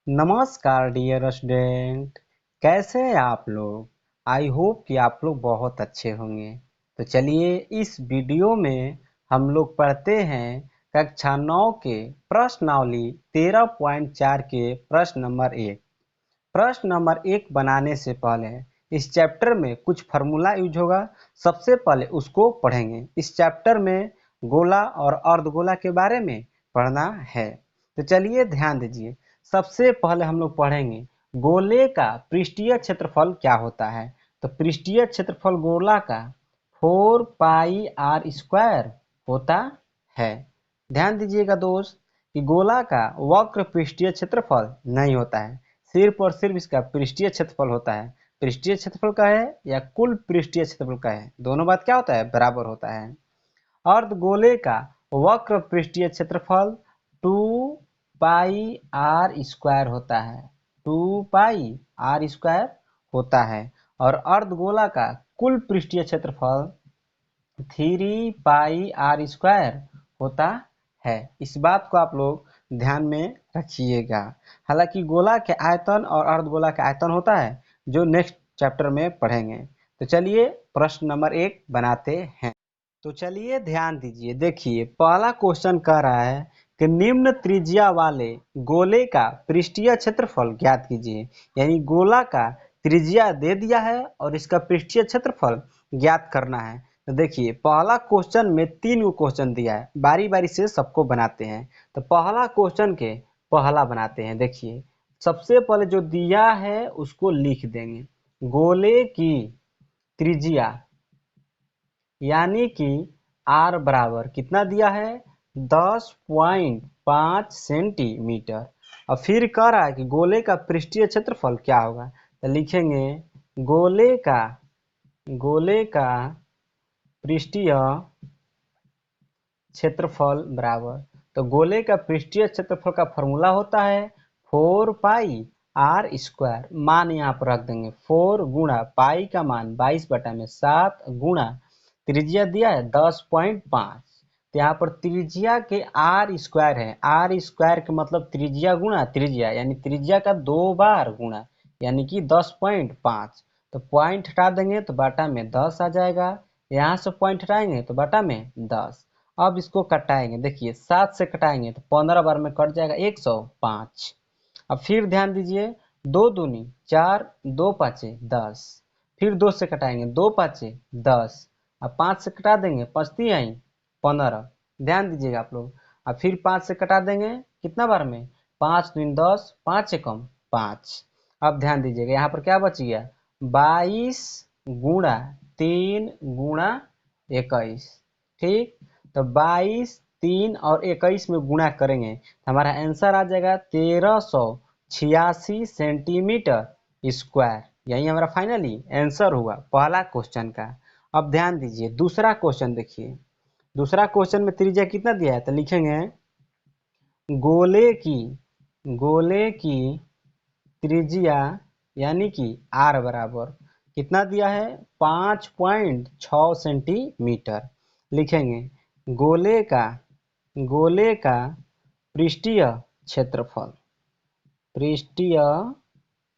नमस्कार dear student, कैसे हैं आप लोग। आई होप कि आप लोग बहुत अच्छे होंगे। तो चलिए इस वीडियो में हम लोग पढ़ते हैं कक्षा 9 के प्रश्नावली 13.4 के प्रश्न नंबर 1। प्रश्न नंबर 1 बनाने से पहले इस चैप्टर में कुछ फार्मूला यूज होगा। सबसे पहले उसको पढ़ेंगे। इस चैप्टर में गोला और अर्धगोला के बारे में पढ़ना है। तो चलिए ध्यान दीजिए। सबसे पहले हम लोग पढ़ेंगे गोले का पृष्ठीय क्षेत्रफल क्या होता है। तो पृष्ठीय क्षेत्रफल गोला का 4πr² होता है। ध्यान दीजिएगा दोस्त कि गोला का वक्र पृष्ठीय क्षेत्रफल नहीं होता है, सिर्फ और सिर्फ इसका पृष्ठीय क्षेत्रफल होता है। पृष्ठीय क्षेत्रफल का है या कुल पृष्ठीय क्षेत्रफल का है, दोनों बात क्या होता है, बराबर होता है। अर्धगोले का वक्र पृष्ठीय क्षेत्रफल 2πr² होता है। 2πr² होता है और अर्धगोला का कुल पृष्ठीय क्षेत्रफल 3πr² होता है। इस बात को आप लोग ध्यान में रखिएगा। हालांकि गोला के आयतन और अर्धगोला का आयतन होता है, जो नेक्स्ट चैप्टर में पढ़ेंगे। तो चलिए प्रश्न नंबर 1 बनाते हैं। तो चलिए ध्यान दीजिए। देखिए पहला क्वेश्चन कह रहा है कि निम्न त्रिज्या वाले गोले का पृष्ठीय क्षेत्रफल ज्ञात कीजिए। यानी गोला का त्रिज्या दे दिया है और इसका पृष्ठीय क्षेत्रफल ज्ञात करना है। तो देखिए पहला क्वेश्चन में 3 क्वेश्चन दिया है, बारी बारी से सबको बनाते हैं। तो पहला क्वेश्चन के पहला बनाते हैं। देखिए सबसे पहले जो दिया है उसको लिख देंगे। गोले की त्रिज्या यानी कि r बराबर कितना दिया है, 10.5 सेंटीमीटर। और फिर कह रहा है कि गोले का पृष्ठीय क्षेत्रफल क्या होगा। तो लिखेंगे गोले का पृष्ठीय क्षेत्रफल बराबर, तो गोले का पृष्ठीय क्षेत्रफल का फॉर्मूला होता है 4πr²। मान यहाँ पर रख देंगे 4 गुणा पाई का मान 22/7 गुणा त्रिज्या दिया है 10.5। तो यहाँ पर त्रिज्या के r² है। r² के मतलब त्रिज्या गुणा त्रिज्या, यानी त्रिज्या का 2 बार गुणा, यानी कि 10.5। तो पॉइंट हटा देंगे तो बाटा में 10 आ जाएगा। यहाँ से पॉइंट हटाएंगे तो बाटा में 10। अब इसको कटाएंगे। देखिए 7 से कटाएंगे तो 15 बार में कट जाएगा 105। अब फिर ध्यान दीजिए, 2 दूनी 4, 2 पाँचे 10। फिर 2 से कटाएंगे, 2 पाँचे 10। अब 5 से कटा देंगे, 5 3 आई 15। ध्यान दीजिएगा आप लोग। अब फिर 5 से कटा देंगे कितना बार में, 5 दूनी 10, 5 एकम 5। अब ध्यान दीजिएगा यहाँ पर क्या बच गया, 22 गुणा 3 गुणा 21। ठीक, तो 22, 3 और 21 में गुणा करेंगे तो हमारा आंसर आ जाएगा 1386 सेंटीमीटर स्क्वायर। यही हमारा फाइनली आंसर हुआ पहला क्वेश्चन का। अब ध्यान दीजिए दूसरा क्वेश्चन देखिए। दूसरा क्वेश्चन में त्रिज्या कितना दिया है, तो लिखेंगे गोले की त्रिज्या यानी कि r बराबर कितना दिया है, 5.6 सेंटीमीटर। लिखेंगे गोले का पृष्ठीय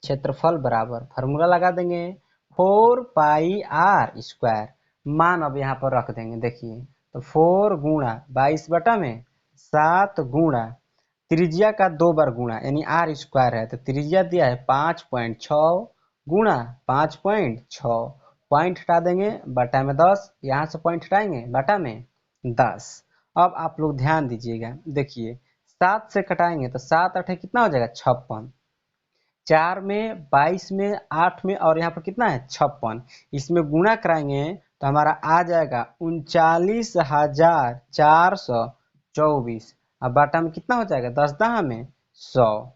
क्षेत्रफल बराबर, फार्मूला लगा देंगे 4πr²। मान अब यहाँ पर रख देंगे। देखिए तो 4 गुणा 22/7 गुणा त्रिज्या का 2 बार गुणा, यानी r² है तो त्रिज्या दिया है 5.6 गुणा 5.6। पॉइंट हटा देंगे, बटा में 10। यहाँ से पॉइंट हटाएंगे, बटा में 10। अब आप लोग ध्यान दीजिएगा। देखिए 7 से कटाएंगे तो 7 8 कितना हो जाएगा, 56। 4 में 22 में 8 में और यहाँ पर कितना है 56। इसमें गुणा कराएंगे तो हमारा आ जाएगा 39,424। अब बाटा में कितना हो जाएगा, 10 दहा में 100।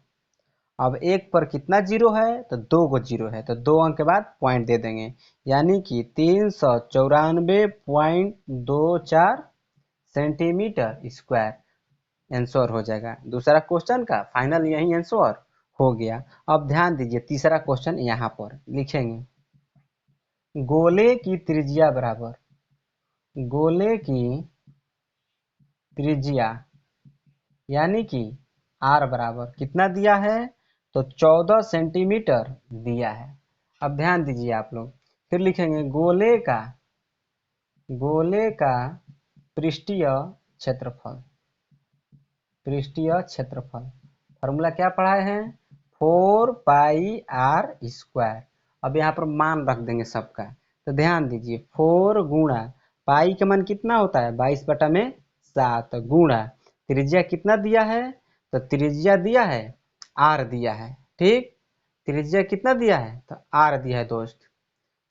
अब एक पर कितना जीरो है, तो 2 गो जीरो है, तो 2 अंक के बाद पॉइंट दे देंगे, यानी कि 394.24 सेंटीमीटर स्क्वायर आंसर हो जाएगा दूसरा क्वेश्चन का। फाइनल यही आंसर हो गया। अब ध्यान दीजिए तीसरा क्वेश्चन यहाँ पर लिखेंगे गोले की त्रिज्या बराबर, गोले की त्रिज्या यानी कि r बराबर कितना दिया है, तो 14 सेंटीमीटर दिया है। अब ध्यान दीजिए आप लोग, फिर लिखेंगे गोले का पृष्ठीय क्षेत्रफल। पृष्ठीय क्षेत्रफल फॉर्मूला क्या पढ़ाए हैं, 4 पाई r²। अब यहाँ पर मान रख देंगे सबका। तो ध्यान दीजिए, 4 गुणा पाई का मान कितना होता है 22/7 गुणा त्रिज्या कितना दिया है, तो त्रिज्या दिया है r दिया है। ठीक, त्रिज्या कितना दिया है, तो r दिया है दोस्त।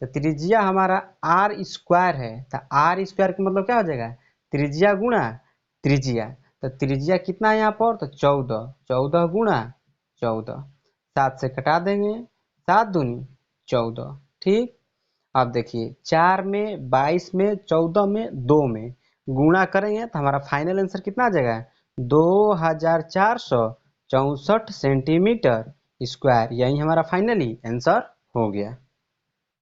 तो त्रिज्या हमारा r² है, तो r² का मतलब क्या हो जाएगा, त्रिज्या गुणा त्रिज्या। तो त्रिज्या कितना है यहाँ पर, तो 14, 14 गुणा 14, 7 से कटा देंगे, 7 दूनी 14। ठीक, अब देखिए 4 में 22 में 14 में 2 में गुणा करेंगे तो हमारा फाइनल आंसर कितना आ जाएगा, 2464 सेंटीमीटर स्क्वायर। यही हमारा फाइनली आंसर हो गया।